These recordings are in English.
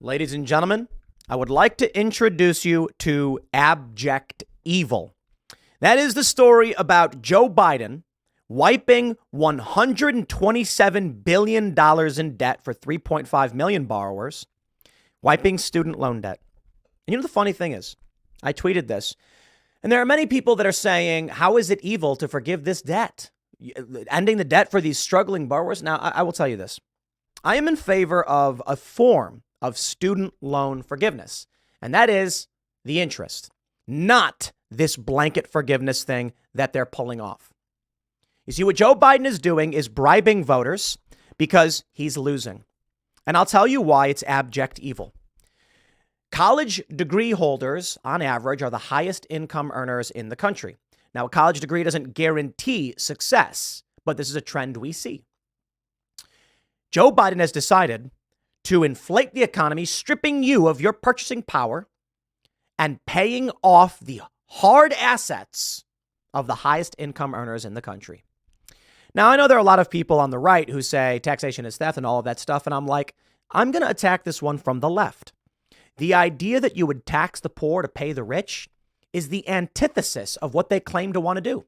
Ladies and gentlemen, I would like to introduce you to abject evil. That is the story about Joe Biden wiping $127 billion in debt for 3.5 million borrowers, wiping student loan debt. And you know, the funny thing is, I tweeted this, and there are many people that are saying, how is it evil to forgive this debt? Ending the debt for these struggling borrowers? Now, I will tell you this. I am in favor of a form of student loan forgiveness, and that is the interest, not this blanket forgiveness thing that they're pulling off. You see, what Joe Biden is doing is bribing voters because he's losing. And I'll tell you why it's abject evil. College degree holders, on average, are the highest income earners in the country. Now, a college degree doesn't guarantee success, but this is a trend we see. Joe Biden has decided to inflate the economy, stripping you of your purchasing power and paying off the hard assets of the highest income earners in the country. Now, I know there are a lot of people on the right who say taxation is theft and all of that stuff. And I'm like, I'm going to attack this one from the left. The idea that you would tax the poor to pay the rich is the antithesis of what they claim to want to do.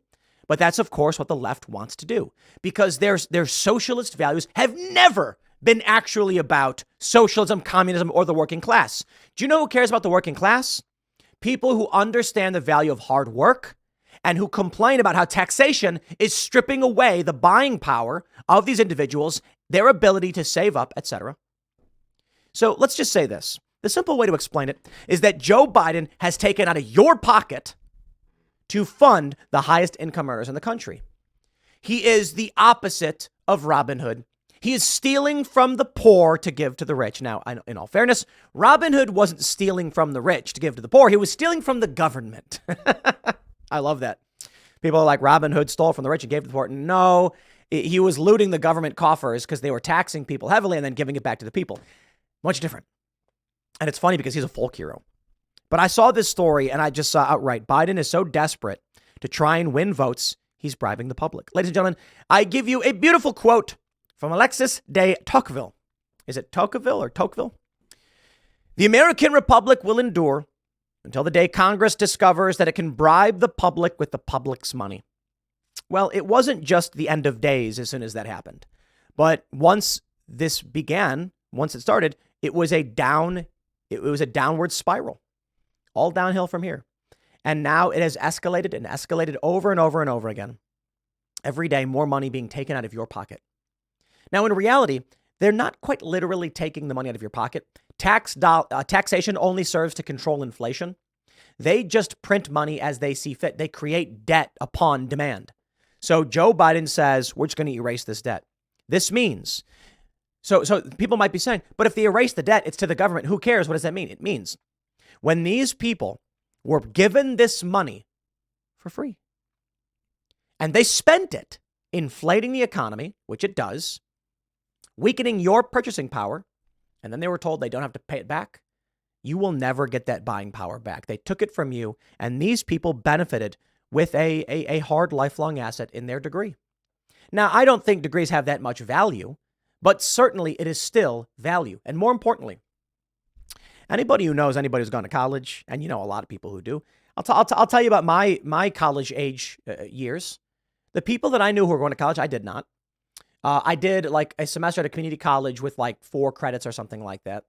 But that's, of course, what the left wants to do, because their socialist values have never been actually about socialism, communism, or the working class. Do you know who cares about the working class? People who understand the value of hard work and who complain about how taxation is stripping away the buying power of these individuals, their ability to save up, etc. So let's just say this. The simple way to explain it is that Joe Biden has taken out of your pocket to fund the highest income earners in the country. He is the opposite of Robin Hood. He is stealing from the poor to give to the rich. Now, in all fairness, Robin Hood wasn't stealing from the rich to give to the poor. He was stealing from the government. I love that. People are like, Robin Hood stole from the rich and gave to the poor. No, he was looting the government coffers because they were taxing people heavily and then giving it back to the people. Much different. And it's funny because he's a folk hero. But I saw this story and I just saw outright, Biden is so desperate to try and win votes, he's bribing the public. Ladies and gentlemen, I give you a beautiful quote from Alexis de Tocqueville. Is it Tocqueville or Tocqueville? The American Republic will endure until the day Congress discovers that it can bribe the public with the public's money. Well, it wasn't just the end of days as soon as that happened. But once this began, once it started, it was a downward spiral, all downhill from here. And now it has escalated and escalated over and over and over again. Every day, more money being taken out of your pocket. Now, in reality, they're not quite literally taking the money out of your pocket. Taxation only serves to control inflation. They just print money as they see fit. They create debt upon demand. So Joe Biden says, we're just going to erase this debt. This means, so people might be saying, but if they erase the debt, it's to the government. Who cares? What does that mean? It means when these people were given this money for free and they spent it inflating the economy, which it does, weakening your purchasing power, and then they were told they don't have to pay it back, you will never get that buying power back. They took it from you, and these people benefited with a hard lifelong asset in their degree. Now, I don't think degrees have that much value, but certainly it is still value. And more importantly, anybody who knows anybody who's gone to college, and you know a lot of people who do, I'll tell you about my college age years. The people that I knew who were going to college, I did not. I did like a semester at a community college with like 4 credits or something like that.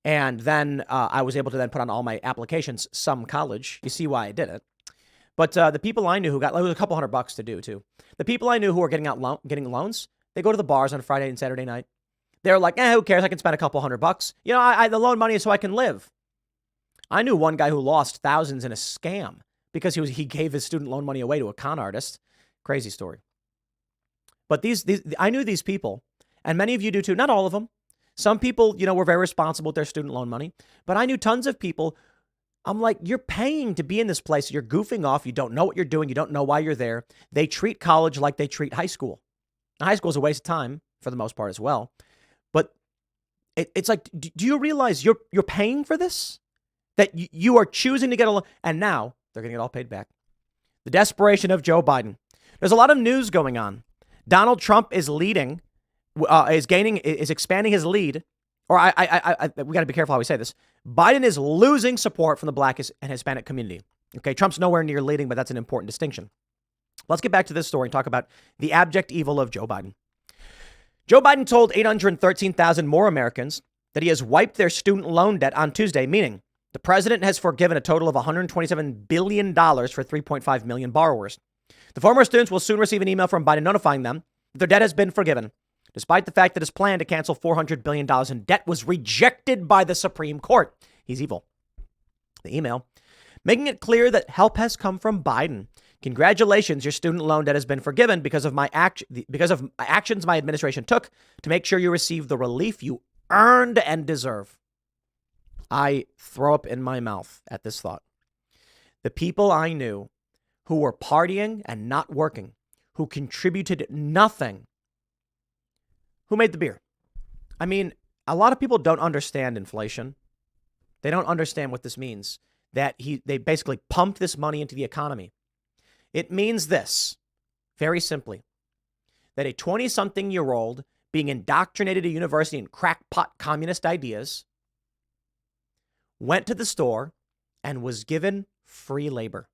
And then I was able to then put on all my applications, some college. You see why I did it. But the people I knew who got, it was a couple $100 to do too. The people I knew who were getting loans, they go to the bars on Friday and Saturday night. They're like, who cares? I can spend a couple $100. You know, the loan money is so I can live. I knew one guy who lost thousands in a scam because he gave his student loan money away to a con artist. Crazy story. But I knew these people, and many of you do too. Not all of them. Some people, were very responsible with their student loan money. But I knew tons of people. I'm like, you're paying to be in this place. You're goofing off. You don't know what you're doing. You don't know why you're there. They treat college like they treat high school. Now, high school is a waste of time for the most part as well. But it's like, do you realize you're paying for this? That you are choosing to get a loan, and now they're going to get all paid back. The desperation of Joe Biden. There's a lot of news going on. Donald Trump is expanding his lead we got to be careful how we say this. Biden is losing support from the Black and Hispanic community. Okay, Trump's nowhere near leading, but that's an important distinction. Let's get back to this story and talk about the abject evil of Joe Biden. Joe Biden told 813,000 more Americans that he has wiped their student loan debt on Tuesday, meaning the president has forgiven a total of $127 billion for 3.5 million borrowers. The former students will soon receive an email from Biden notifying them that their debt has been forgiven, despite the fact that his plan to cancel $400 billion in debt was rejected by the Supreme Court. He's evil. The email, making it clear that help has come from Biden. Congratulations, your student loan debt has been forgiven because of actions my administration took to make sure you receive the relief you earned and deserve. I throw up in my mouth at this thought. The people I knew who were partying and not working, who contributed nothing, who made the beer. I mean, a lot of people don't understand inflation. They don't understand what this means, that they basically pumped this money into the economy. It means this, very simply, that a 20-something-year-old being indoctrinated at university in crackpot communist ideas went to the store and was given free labor.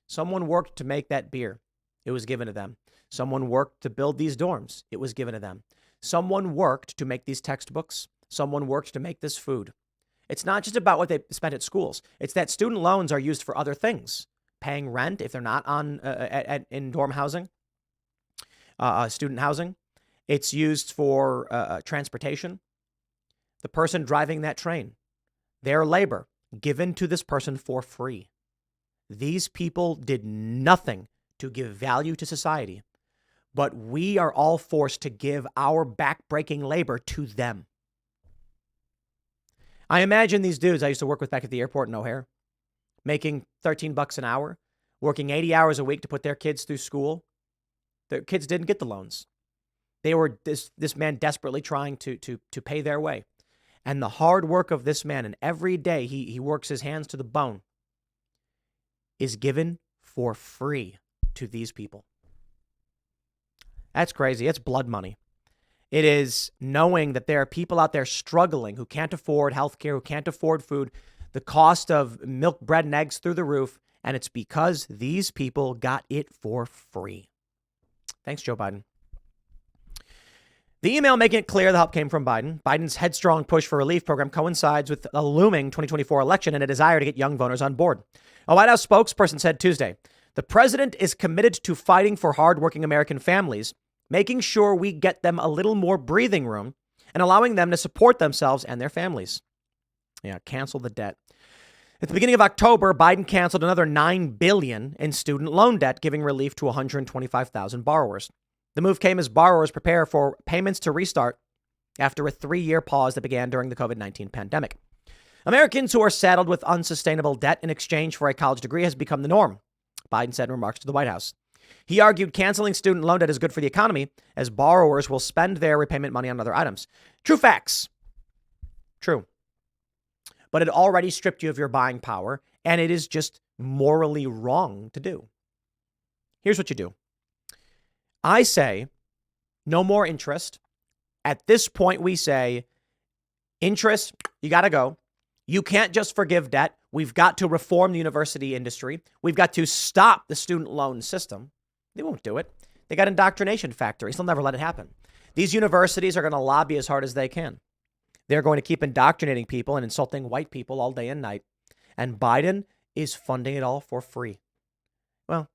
Someone worked to make that beer. It was given to them. Someone worked to build these dorms. It was given to them. Someone worked to make these textbooks. Someone worked to make this food. It's not just about what they spent at schools. It's that student loans are used for other things. Paying rent if they're not in dorm housing, student housing. It's used for transportation. The person driving that train, their labor given to this person for free. These people did nothing to give value to society, but we are all forced to give our backbreaking labor to them. I imagine these dudes I used to work with back at the airport in O'Hare, making $13 an hour, working 80 hours a week to put their kids through school. Their kids didn't get the loans. They were this man desperately trying to pay their way. And the hard work of this man, and every day he works his hands to the bone, is given for free to these people. That's crazy. It's blood money. It is knowing that there are people out there struggling who can't afford healthcare, who can't afford food, the cost of milk, bread, and eggs through the roof, and it's because these people got it for free. Thanks, Joe Biden. The email making it clear the help came from Biden. Biden's headstrong push for relief program coincides with a looming 2024 election and a desire to get young voters on board. A White House spokesperson said Tuesday, the president is committed to fighting for hardworking American families, making sure we get them a little more breathing room and allowing them to support themselves and their families. Yeah, cancel the debt. At the beginning of October, Biden canceled another $9 billion in student loan debt, giving relief to 125,000 borrowers. The move came as borrowers prepare for payments to restart after a 3-year pause that began during the COVID-19 pandemic. Americans who are saddled with unsustainable debt in exchange for a college degree has become the norm, Biden said in remarks to the White House. He argued canceling student loan debt is good for the economy as borrowers will spend their repayment money on other items. True facts. True. But it already stripped you of your buying power, and it is just morally wrong to do. Here's what you do. I say no more interest. At this point, we say interest, you got to go. You can't just forgive debt. We've got to reform the university industry. We've got to stop the student loan system. They won't do it. They got indoctrination factories. They'll never let it happen. These universities are going to lobby as hard as they can. They're going to keep indoctrinating people and insulting white people all day and night. And Biden is funding it all for free. Well,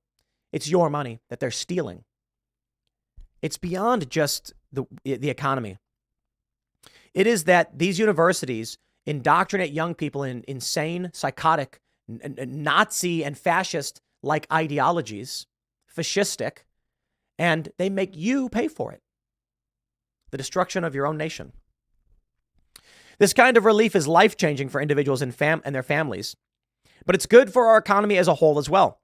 it's your money that they're stealing. It's beyond just the economy. It is that these universities indoctrinate young people in insane, psychotic, Nazi and fascist-like ideologies, fascistic, and they make you pay for it. The destruction of your own nation. This kind of relief is life-changing for individuals and their families, but it's good for our economy as a whole as well.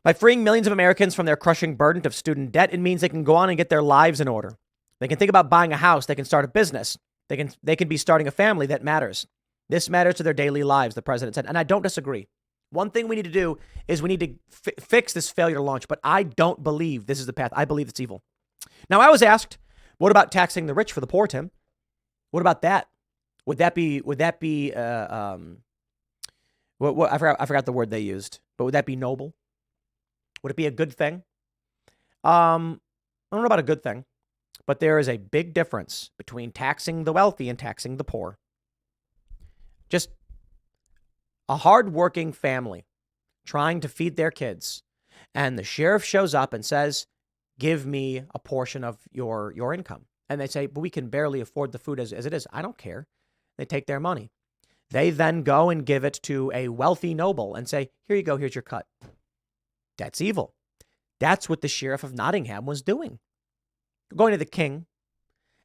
By freeing millions of Americans from their crushing burden of student debt, it means they can go on and get their lives in order. They can think about buying a house. They can start a business. They can be starting a family that matters. This matters to their daily lives, the president said, and I don't disagree. One thing we need to do is we need to fix this failure to launch, but I don't believe this is the path. I believe it's evil. Now, I was asked, what about taxing the rich for the poor, Tim? What about that? Would that be what I forgot the word they used, but would that be noble? Would it be a good thing? I don't know about a good thing, but there is a big difference between taxing the wealthy and taxing the poor. Just a hardworking family trying to feed their kids, and the sheriff shows up and says, give me a portion of your income. And they say, but we can barely afford the food as it is. I don't care. They take their money. They then go and give it to a wealthy noble and say, here you go, here's your cut. That's evil. That's what the sheriff of Nottingham was doing. Going to the king.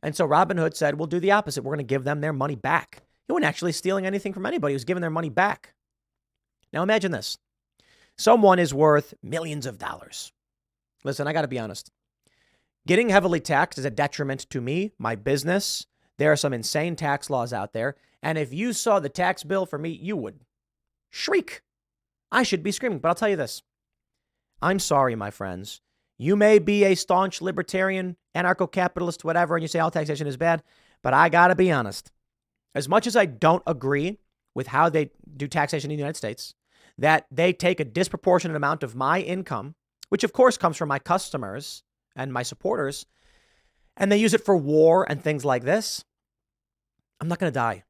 And so Robin Hood said, we'll do the opposite. We're going to give them their money back. He wasn't actually stealing anything from anybody. He was giving their money back. Now imagine this. Someone is worth millions of dollars. Listen, I got to be honest. Getting heavily taxed is a detriment to me, my business. There are some insane tax laws out there. And if you saw the tax bill for me, you would shriek. I should be screaming. But I'll tell you this. I'm sorry, my friends. You may be a staunch libertarian, anarcho-capitalist, whatever, and you say all taxation is bad. But I got to be honest. As much as I don't agree with how they do taxation in the United States, that they take a disproportionate amount of my income, which of course comes from my customers and my supporters, and they use it for war and things like this, I'm not going to die.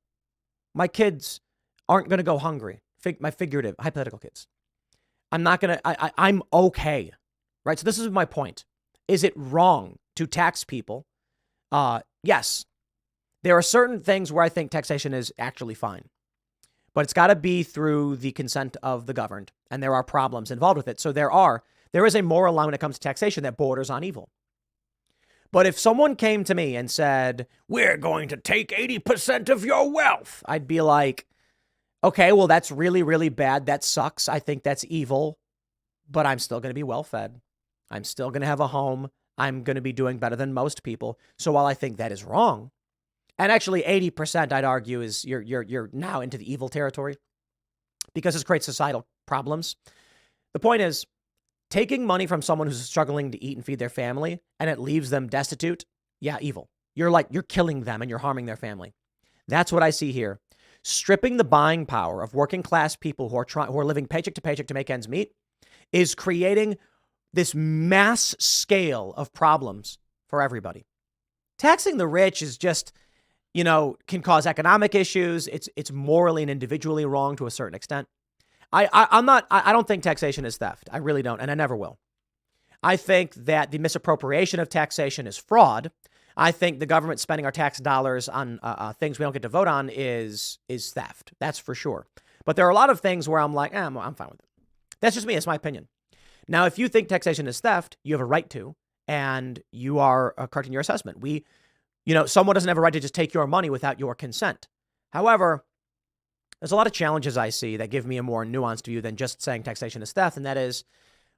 My kids aren't going to go hungry. My figurative, hypothetical kids. I'm not going to, I'm okay. Right? So this is my point. Is it wrong to tax people? Yes. There are certain things where I think taxation is actually fine. But it's got to be through the consent of the governed. And there are problems involved with it. So there is a moral line when it comes to taxation that borders on evil. But if someone came to me and said, we're going to take 80% of your wealth, I'd be like, okay, well, that's really, really bad. That sucks. I think that's evil. But I'm still going to be well fed. I'm still going to have a home. I'm going to be doing better than most people. So while I think that is wrong, and actually 80%, I'd argue, is you're now into the evil territory because this creates societal problems. The point is, taking money from someone who's struggling to eat and feed their family and it leaves them destitute, yeah, evil. You're killing them and you're harming their family. That's what I see here. Stripping the buying power of working class people who are living paycheck to paycheck to make ends meet is creating this mass scale of problems for everybody. Taxing the rich is just, can cause economic issues. It's morally and individually wrong to a certain extent. I don't think taxation is theft. I really don't, and I never will. I think that the misappropriation of taxation is fraud. I think the government spending our tax dollars on things we don't get to vote on is theft. That's for sure. But there are a lot of things where I'm like, I'm fine with it. That's just me. It's my opinion. Now, if you think taxation is theft, you have a right to, and you are correct in your assessment. Someone doesn't have a right to just take your money without your consent. However, there's a lot of challenges I see that give me a more nuanced view than just saying taxation is theft. And that is,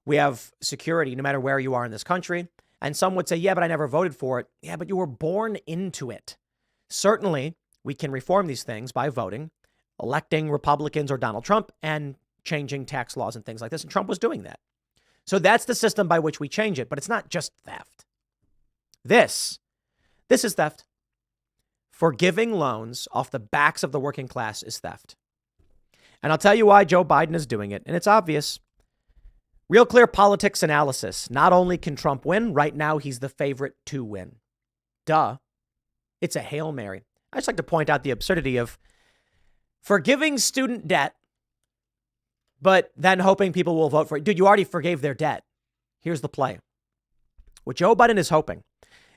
we have security no matter where you are in this country. And some would say, yeah, but I never voted for it. Yeah, but you were born into it. Certainly, we can reform these things by voting, electing Republicans or Donald Trump, and changing tax laws and things like this. And Trump was doing that. So that's the system by which we change it. But it's not just theft. This is theft. Forgiving loans off the backs of the working class is theft. And I'll tell you why Joe Biden is doing it. And it's obvious. Real clear politics analysis. Not only can Trump win, right now he's the favorite to win. Duh. It's a Hail Mary. I just like to point out the absurdity of forgiving student debt, but then hoping people will vote for it. Dude, you already forgave their debt. Here's the play. What Joe Biden is hoping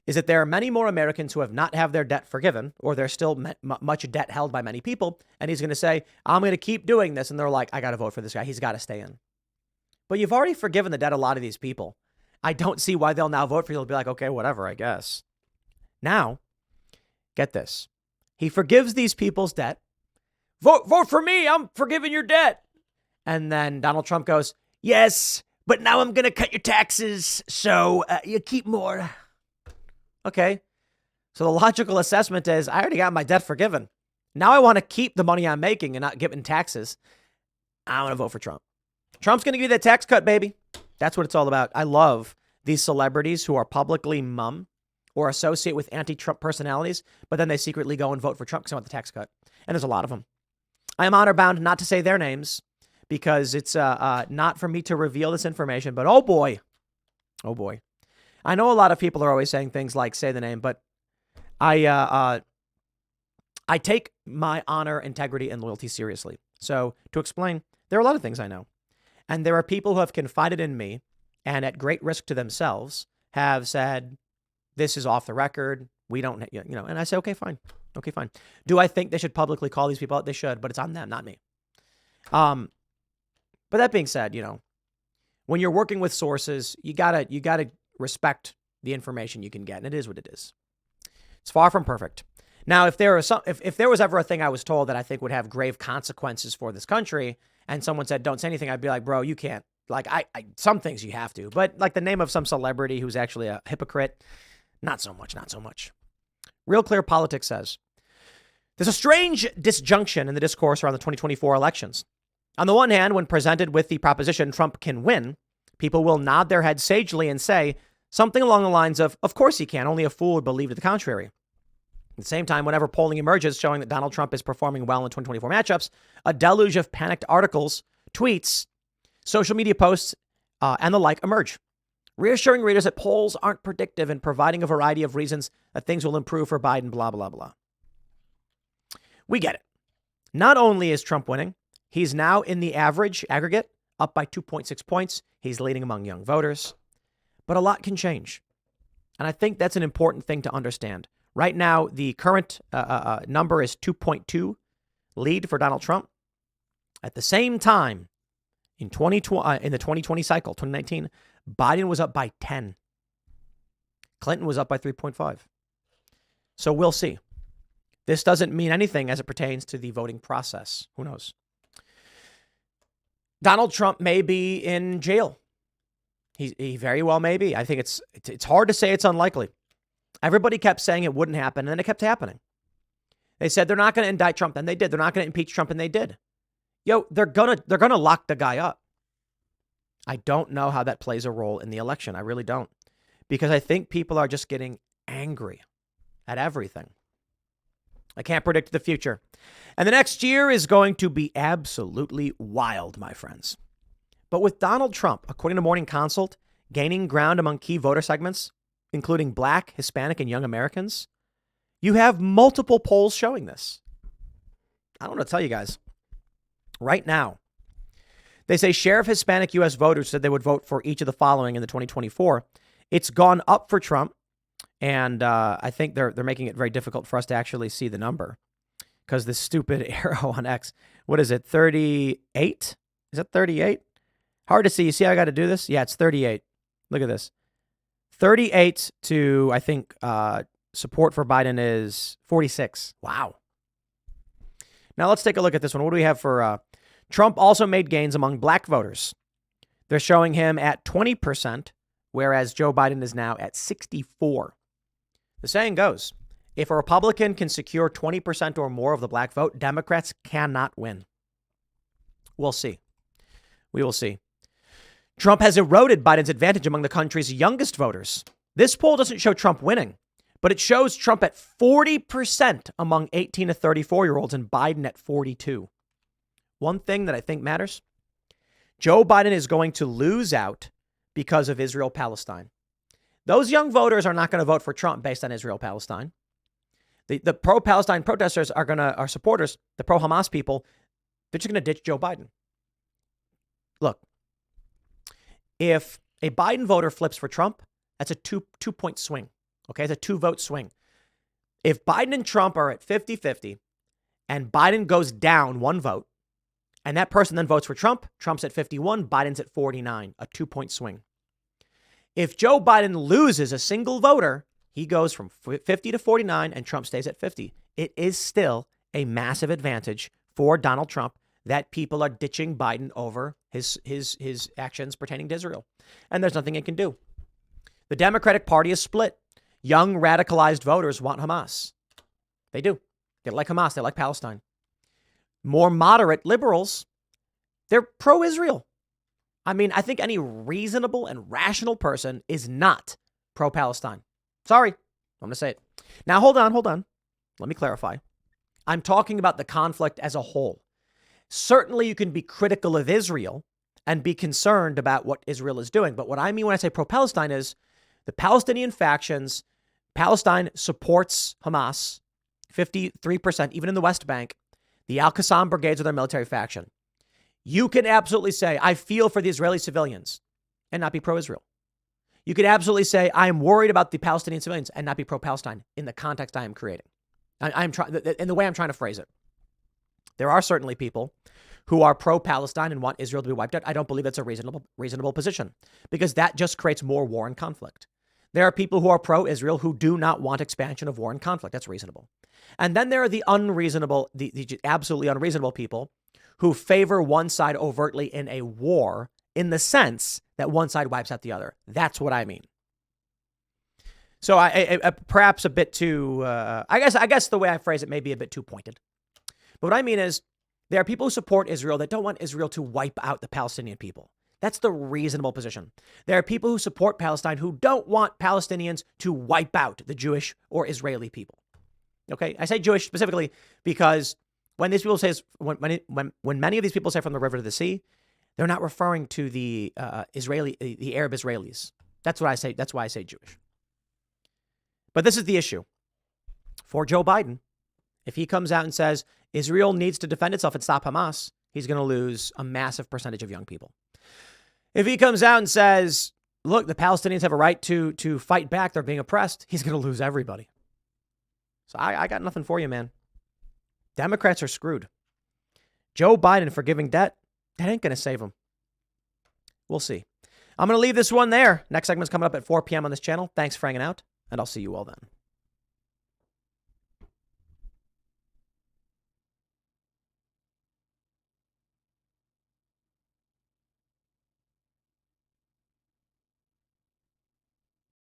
is that there are many more Americans who have not had their debt forgiven, or there's still much debt held by many people. And he's going to say, I'm going to keep doing this. And they're like, I got to vote for this guy. He's got to stay in. But you've already forgiven the debt of a lot of these people. I don't see why they'll now vote for you. They'll be like, okay, whatever, I guess. Now, get this. He forgives these people's debt. Vote for me. I'm forgiving your debt. And then Donald Trump goes, yes, but now I'm going to cut your taxes. So you keep more. Okay. So the logical assessment is I already got my debt forgiven. Now I want to keep the money I'm making and not giving taxes. I want to vote for Trump. Trump's going to give you that tax cut, baby. That's what it's all about. I love these celebrities who are publicly mum or associate with anti-Trump personalities, but then they secretly go and vote for Trump because they want the tax cut. And there's a lot of them. I am honor bound not to say their names because it's not for me to reveal this information. But oh boy. I know a lot of people are always saying things like say the name, but I take my honor, integrity, and loyalty seriously. So to explain, there are a lot of things I know. And there are people who have confided in me and at great risk to themselves have said, this is off the record. We don't, and I say, okay, fine. Do I think they should publicly call these people out? They should, but it's on them, not me. But that being said, when you're working with sources, you gotta respect the information you can get, and it is what it is. It's far from perfect. Now, if there was ever a thing I was told that I think would have grave consequences for this country, and someone said, don't say anything, I'd be like, bro, you can't. Like, some things you have to. But like the name of some celebrity who's actually a hypocrite, not so much. Real Clear Politics says, there's a strange disjunction in the discourse around the 2024 elections. On the one hand, when presented with the proposition Trump can win, people will nod their heads sagely and say something along the lines of course he can, only a fool would believe to the contrary. At the same time, whenever polling emerges showing that Donald Trump is performing well in 2024 matchups, a deluge of panicked articles, tweets, social media posts, and the like emerge, reassuring readers that polls aren't predictive and providing a variety of reasons that things will improve for Biden, blah, blah, blah. We get it. Not only is Trump winning, he's now in the aggregate, up by 2.6 points. He's leading among young voters. But a lot can change. And I think that's an important thing to understand. Right now, the current number is 2.2 lead for Donald Trump. At the same time, in the 2020 cycle, 2019, Biden was up by 10. Clinton was up by 3.5. So we'll see. This doesn't mean anything as it pertains to the voting process. Who knows? Donald Trump may be in jail. He very well may be. I think it's hard to say it's unlikely. Everybody kept saying it wouldn't happen, and then it kept happening. They said they're not going to indict Trump, and they did. They're not going to impeach Trump, and they did. They're gonna lock the guy up. I don't know how that plays a role in the election. I really don't, because I think people are just getting angry at everything. I can't predict the future, and the next year is going to be absolutely wild, my friends. But with Donald Trump, according to Morning Consult, gaining ground among key voter segments, including Black, Hispanic, and young Americans, you have multiple polls showing this. I don't know what to tell you guys. Right now, they say share of Hispanic U.S. voters said they would vote for each of the following in the 2024. It's gone up for Trump, and I think they're making it very difficult for us to actually see the number because this stupid arrow on X. What is it? 38? Is that 38? Hard to see. You see how I got to do this? Yeah, it's 38. Look at this. 38 to, I think, support for Biden is 46. Wow. Now let's take a look at this one. What do we have for Trump? Also made gains among Black voters. They're showing him at 20%, whereas Joe Biden is now at 64%. The saying goes, if a Republican can secure 20% or more of the Black vote, Democrats cannot win. We'll see. We will see. Trump has eroded Biden's advantage among the country's youngest voters. This poll doesn't show Trump winning, but it shows Trump at 40% among 18 to 34-year-olds and Biden at 42%. One thing that I think matters, Joe Biden is going to lose out because of Israel-Palestine. Those young voters are not going to vote for Trump based on Israel-Palestine. The pro-Palestine protesters are supporters, the pro-Hamas people, they're just going to ditch Joe Biden. Look, if a Biden voter flips for Trump, that's a two-point swing. Okay, it's a 2-vote swing. If Biden and Trump are at 50-50 and Biden goes down 1 vote and that person then votes for Trump, Trump's at 51, Biden's at 49, a 2-point swing. If Joe Biden loses a single voter, he goes from 50 to 49 and Trump stays at 50. It is still a massive advantage for Donald Trump that people are ditching Biden over his actions pertaining to Israel. And there's nothing it can do. The Democratic Party is split. Young radicalized voters want Hamas. They do. They like Hamas. They like Palestine. More moderate liberals, they're pro-Israel. I mean, I think any reasonable and rational person is not pro-Palestine. Sorry. I'm going to say it. Now, hold on. Let me clarify. I'm talking about the conflict as a whole. Certainly, you can be critical of Israel and be concerned about what Israel is doing. But what I mean when I say pro-Palestine is the Palestinian factions, Palestine supports Hamas, 53%, even in the West Bank. The Al-Qassam brigades are their military faction. You can absolutely say, I feel for the Israeli civilians and not be pro-Israel. You could absolutely say, I am worried about the Palestinian civilians and not be pro-Palestine in the context I am creating. I'm trying, in the way I'm trying to phrase it. There are certainly people who are pro-Palestine and want Israel to be wiped out. I don't believe that's a reasonable position because that just creates more war and conflict. There are people who are pro-Israel who do not want expansion of war and conflict. That's reasonable. And then there are the unreasonable, the absolutely unreasonable people who favor one side overtly in a war in the sense that one side wipes out the other. That's what I mean. So I perhaps a bit too, I guess the way I phrase it may be a bit too pointed. But what I mean is there are people who support Israel that don't want Israel to wipe out the Palestinian people. That's the reasonable position. There are people who support Palestine who don't want Palestinians to wipe out the Jewish or Israeli people. Okay, I say Jewish specifically because when these people say when many of these people say from the river to the sea, they're not referring to the the Arab Israelis. That's what I say. That's why I say Jewish. But this is the issue for Joe Biden. If he comes out and says Israel needs to defend itself and stop Hamas, he's going to lose a massive percentage of young people. If he comes out and says, look, the Palestinians have a right to fight back, they're being oppressed, he's going to lose everybody. So I got nothing for you, man. Democrats are screwed. Joe Biden forgiving debt, that ain't going to save him. We'll see. I'm going to leave this one there. Next segment's coming up at 4 p.m. on this channel. Thanks for hanging out, and I'll see you all then.